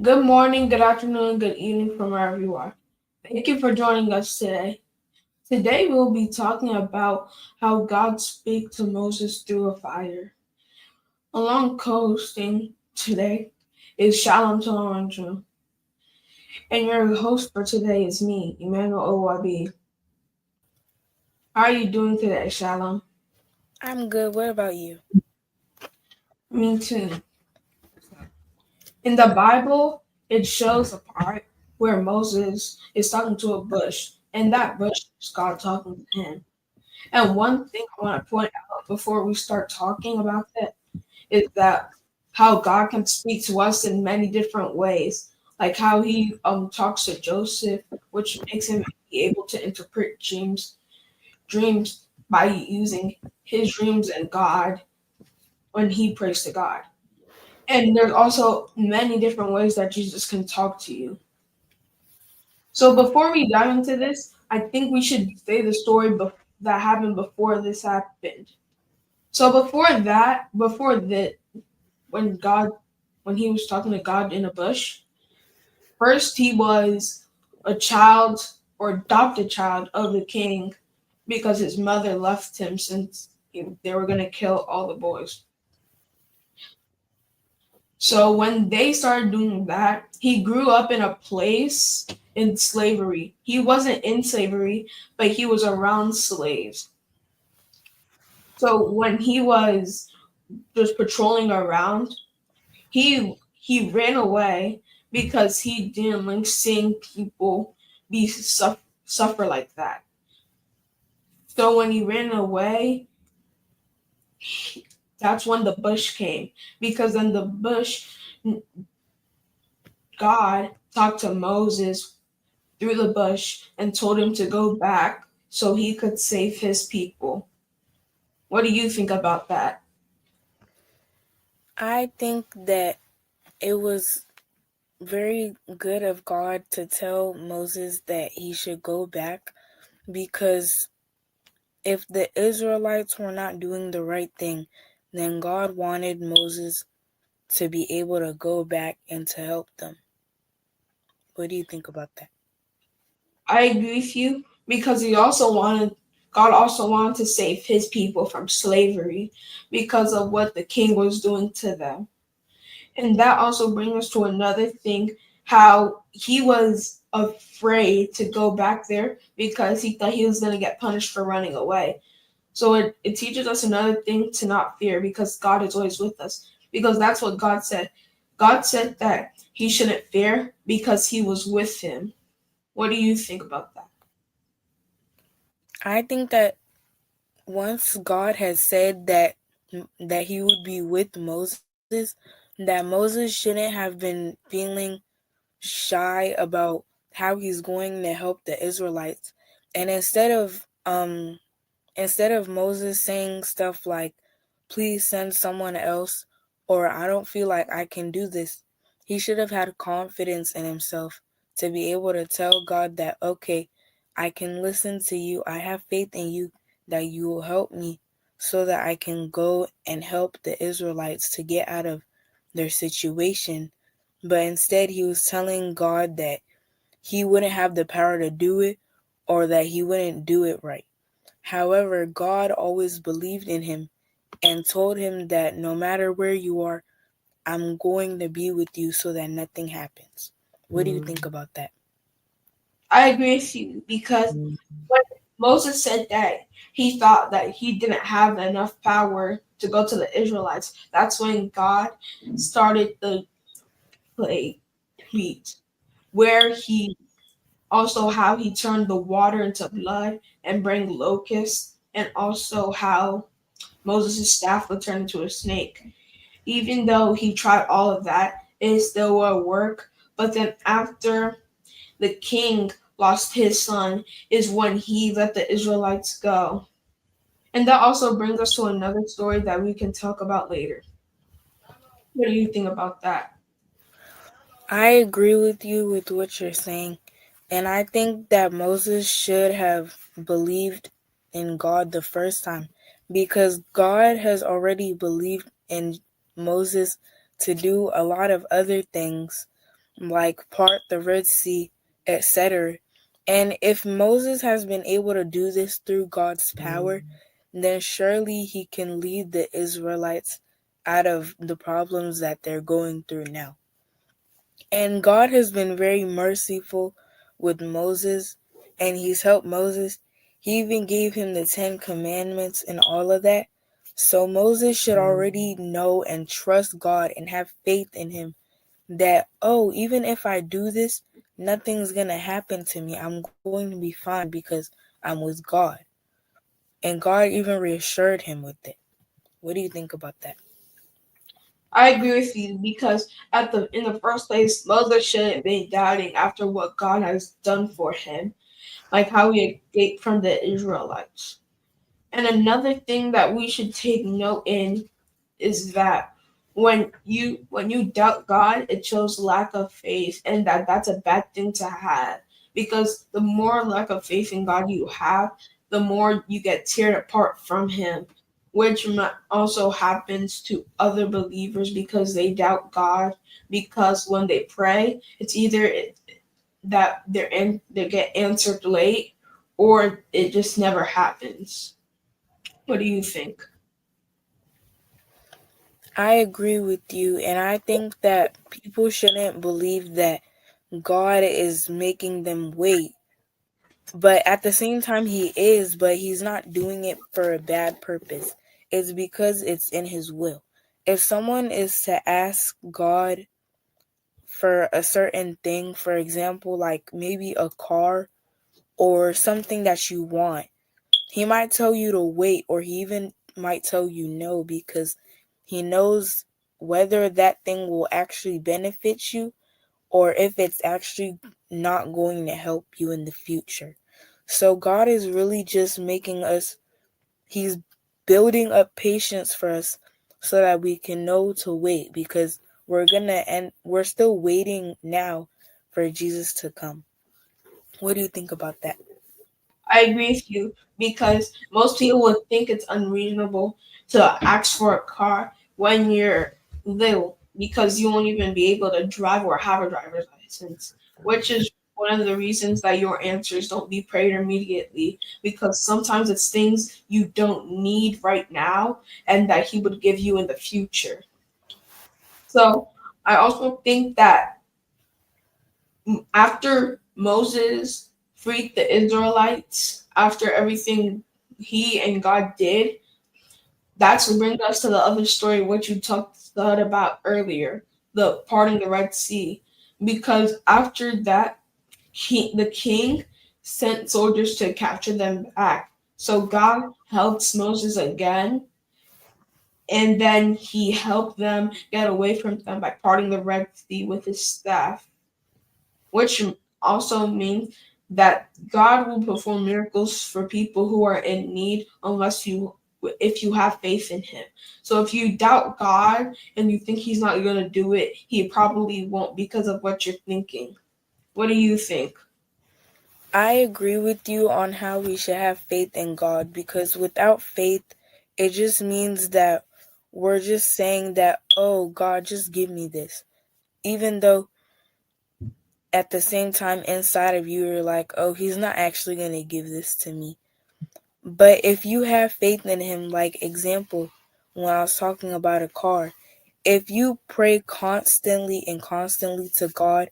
Good morning, good afternoon, good evening from wherever you are. Thank you for joining us today. Today we'll be talking about how God speaks to Moses through a fire. Along coasting today is Shalom Toronto, and your host for today is me, Emmanuel Owabi. How are you doing today, Shalom? I'm good. What about you? Me too. In the Bible, it shows a part where Moses is talking to a bush, and that bush is God talking to him. And one thing I want to point out before we start talking about that is that how God can speak to us in many different ways, like how He talks to Joseph, which makes him be able to interpret dreams by using his dreams and God when he prays to God. And there's also many different ways that Jesus can talk to you. So before we dive into this, I think we should say the story that happened before this happened. So before that, when God, when he was talking to God in a bush, first he was a child or adopted child of the king because his mother left him since they were gonna kill all the boys. So when they started doing that, he grew up in a place in slavery. He wasn't in slavery, but he was around slaves. So when he was just patrolling around, he ran away because he didn't like seeing people suffer like that. So when he ran away, that's when the bush came because then the bush, God talked to Moses through the bush and told him to go back so he could save his people. What do you think about that? I think that it was very good of God to tell Moses that he should go back because if the Israelites were not doing the right thing, then God wanted Moses to be able to go back and to help them. What do you think about that? I agree with you because God also wanted to save his people from slavery because of what the king was doing to them. And that also brings us to another thing, how he was afraid to go back there because he thought he was going to get punished for running away. So it teaches us another thing to not fear because God is always with us. Because that's what God said. God said that he shouldn't fear because he was with him. What do you think about that? I think that once God has said that he would be with Moses, that Moses shouldn't have been feeling shy about how he's going to help the Israelites. And instead of Moses saying stuff like, please send someone else, or I don't feel like I can do this, he should have had confidence in himself to be able to tell God that, okay, I can listen to you. I have faith in you that you will help me so that I can go and help the Israelites to get out of their situation. But instead, he was telling God that he wouldn't have the power to do it or that he wouldn't do it right. However, God always believed in him and told him that no matter where you are, I'm going to be with you so that nothing happens. What do you think about that? I agree with you because when Moses said that he thought that he didn't have enough power to go to the Israelites, that's when God started the plague wheat, where he also how he turned the water into blood and bring locusts, and also how Moses' staff would turn into a snake. Even though he tried all of that, it still would work. But then after the king lost his son, is when he let the Israelites go. And that also brings us to another story that we can talk about later. What do you think about that? I agree with you with what you're saying. And I think that Moses should have believed in God the first time because God has already believed in Moses to do a lot of other things like part the Red Sea, etc. And if Moses has been able to do this through God's power, then surely he can lead the Israelites out of the problems that they're going through now. And God has been very merciful with Moses, and he's helped Moses. He even gave him the 10 Commandments and all of that. So Moses should already know and trust God and have faith in him that, oh, even if I do this, nothing's going to happen to me. I'm going to be fine because I'm with God. And God even reassured him with it. What do you think about that? I agree with you because at the in the first place, Moses shouldn't be doubting after what God has done for him, like how he escaped from the Israelites. And another thing that we should take note in is that when you doubt God, it shows lack of faith, and that's a bad thing to have because the more lack of faith in God you have, the more you get teared apart from Him, which also happens to other believers because they doubt God. Because when they pray, it's either that they get answered late, or it just never happens. What do you think? I agree with you, and I think that people shouldn't believe that God is making them wait. But at the same time, He is, but He's not doing it for a bad purpose. It's because it's in His will. If someone is to ask God for a certain thing, for example, like maybe a car or something that you want, He might tell you to wait, or He even might tell you no because He knows whether that thing will actually benefit you or if it's actually not going to help you in the future. So God is really just making us, He's building up patience for us so that we can know to wait because we're still waiting now for Jesus to come. What do you think about that? I agree with you because most people would think it's unreasonable to ask for a car when you're little because you won't even be able to drive or have a driver's license, which is one of the reasons that your answers don't be prayed immediately because sometimes it's things you don't need right now and that he would give you in the future. So I also think that after Moses freed the Israelites, after everything he and God did, that's what brings us to the other story which you talked about earlier, the parting the Red Sea. Because after that, the king sent soldiers to capture them back. So God helps Moses again, and then he helped them get away from them by parting the Red Sea with his staff, which also means that God will perform miracles for people who are in need unless you if you have faith in him. So if you doubt God and you think he's not going to do it, he probably won't because of what you're thinking. What do you think? I agree with you on how we should have faith in God because without faith, it just means that we're just saying that, oh, God, just give me this. Even though at the same time, inside of you, you're like, oh, He's not actually going to give this to me. But if you have faith in Him, like example, when I was talking about a car, if you pray constantly and constantly to God,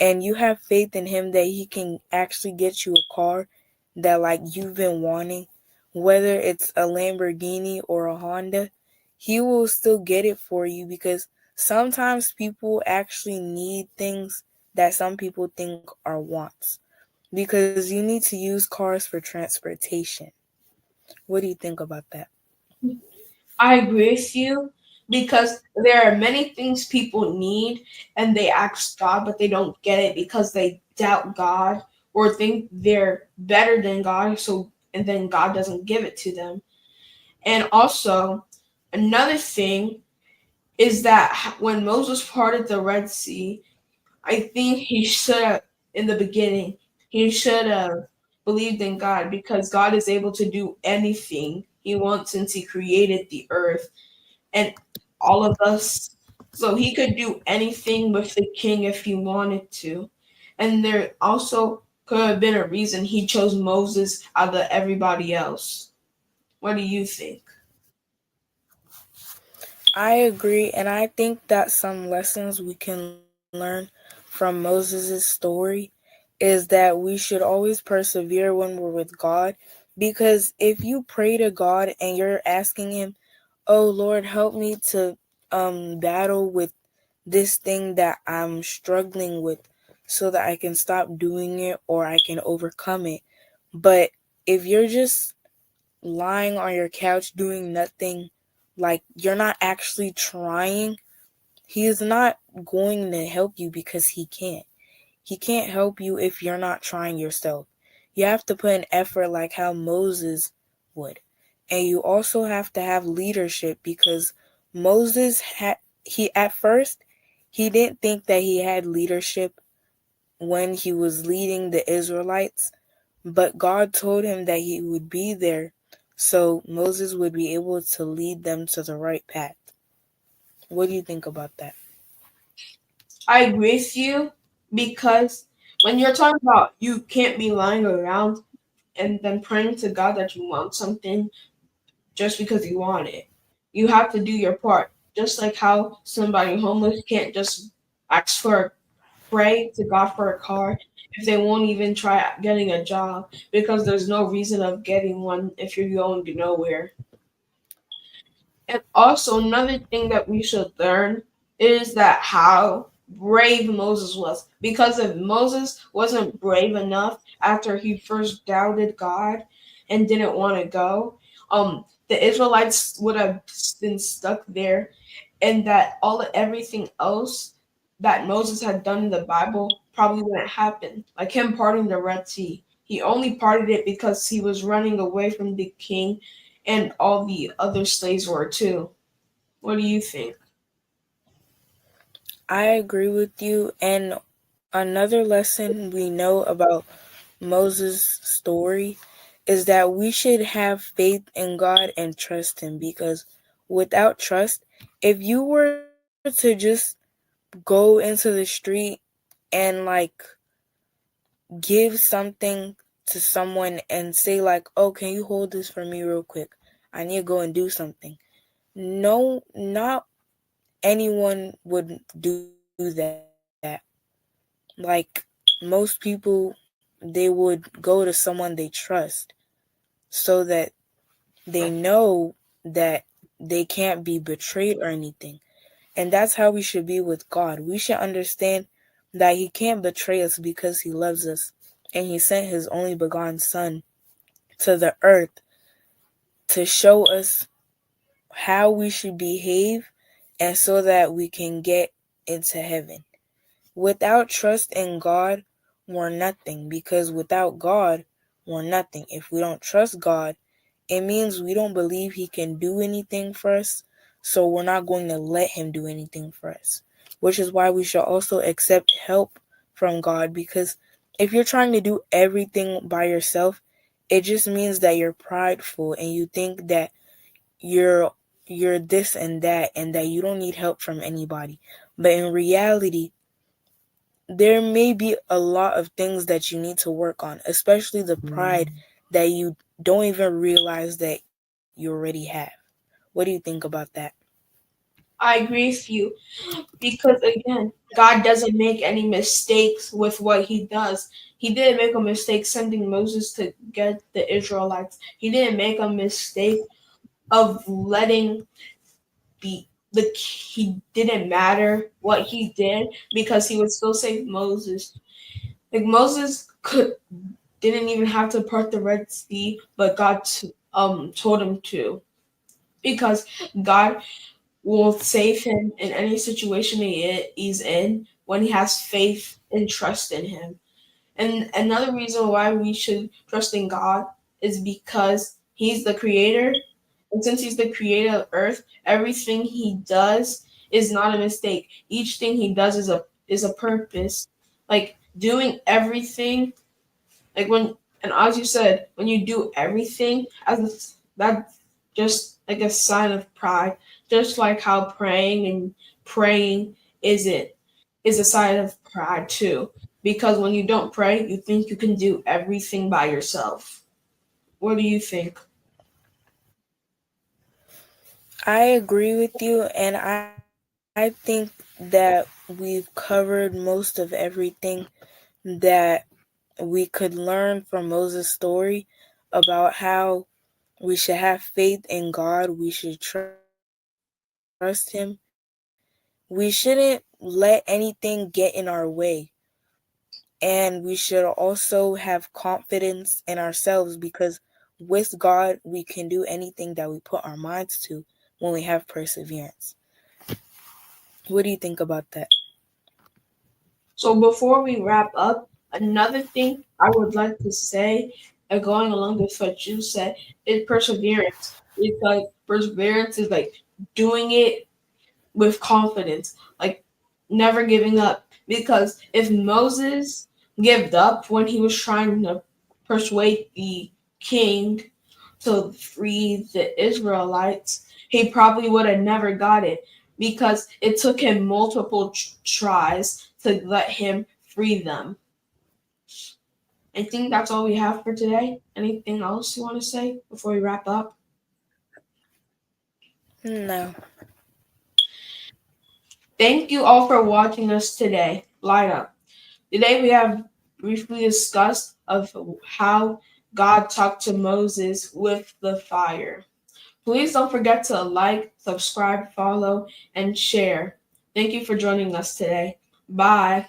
and you have faith in him that he can actually get you a car that like you've been wanting, whether it's a Lamborghini or a Honda, he will still get it for you because sometimes people actually need things that some people think are wants because you need to use cars for transportation. What do you think about that? I agree with you because there are many things people need and they ask God, but they don't get it because they doubt God or think they're better than God. So, and then God doesn't give it to them. And also, another thing is that when Moses parted the Red Sea, I think he should have, in the beginning, he should have believed in God because God is able to do anything he wants since he created the earth and all of us. So he could do anything with the king if he wanted to. And there also could have been a reason he chose Moses out of everybody else. What do you think? I agree, and I think that some lessons we can learn from Moses' story is that we should always persevere when we're with God, because if you pray to God and you're asking him, "Oh Lord, help me to battle with this thing that I'm struggling with so that I can stop doing it or I can overcome it." But if you're just lying on your couch doing nothing, like you're not actually trying, he's not going to help you because he can't. He can't help you if you're not trying yourself. You have to put an effort like how Moses would. And you also have to have leadership because Moses had he at first he didn't think that he had leadership when he was leading the Israelites, but God told him that he would be there so Moses would be able to lead them to the right path. What do you think about that? I agree with you because when you're talking about you can't be lying around and then praying to God that you want something just because you want it. You have to do your part. Just like how somebody homeless can't just ask for pray to God for a car if they won't even try getting a job because there's no reason of getting one if you're going to nowhere. And also another thing that we should learn is that how brave Moses was. Because if Moses wasn't brave enough after he first doubted God and didn't want to go, the Israelites would have been stuck there, and that everything else that Moses had done in the Bible probably wouldn't happen. Like him parting the Red Sea. He only parted it because he was running away from the king and all the other slaves were too. What do you think? I agree with you. And another lesson we know about Moses' story is that we should have faith in God and trust Him because without trust, if you were to just go into the street and give something to someone and say like, "Oh, can you hold this for me real quick? I need to go and do something." No, not anyone would do that. Like most people, they would go to someone they trust so that they know that they can't be betrayed or anything. And that's how we should be with God. We should understand that He can't betray us because He loves us. And He sent His only begotten Son to the earth to show us how we should behave and so that we can get into heaven. Without trust in God, we're nothing because without God, we're nothing. If we don't trust God, it means we don't believe He can do anything for us, so we're not going to let Him do anything for us. Which is why we should also accept help from God because if you're trying to do everything by yourself, it just means that you're prideful and you think that you're you're this and that you don't need help from anybody. But in reality, there may be a lot of things that you need to work on, especially the pride that you don't even realize that you already have. What do you think about that? I agree with you because again, God doesn't make any mistakes with what he does. He didn't make a mistake sending Moses to get the Israelites. He didn't make a mistake of letting the he didn't matter what he did because he would still save Moses. Like Moses could didn't even have to part the Red Sea, but God told him to because God will save him in any situation he's in when he has faith and trust in him. And another reason why we should trust in God is because he's the creator. And since he's the creator of earth, everything he does is not a mistake. Each thing he does is a purpose. Like doing everything like when and as you said, when you do everything that's just like a sign of pride. Just like how praying and praying isn't is a side of pride too. Because when you don't pray, you think you can do everything by yourself. What do you think? I agree with you, and I think that we've covered most of everything that we could learn from Moses' story about how we should have faith in God, we should trust Him, we shouldn't let anything get in our way, and we should also have confidence in ourselves because with God we can do anything that we put our minds to when we have perseverance. What do you think about that? So before we wrap up, another thing I would like to say, going along with what you said, is perseverance. It's like perseverance is like doing it with confidence, like never giving up. Because if Moses gave up when he was trying to persuade the king to free the Israelites, he probably would have never got it because it took him multiple tries to let him free them. I think that's all we have for today. Anything else you want to say before we wrap up? No. Thank you all for watching us today. Light up. Today we have briefly discussed of how God talked to Moses with the fire. Please don't forget to like, subscribe, follow, and share. Thank you for joining us today. Bye.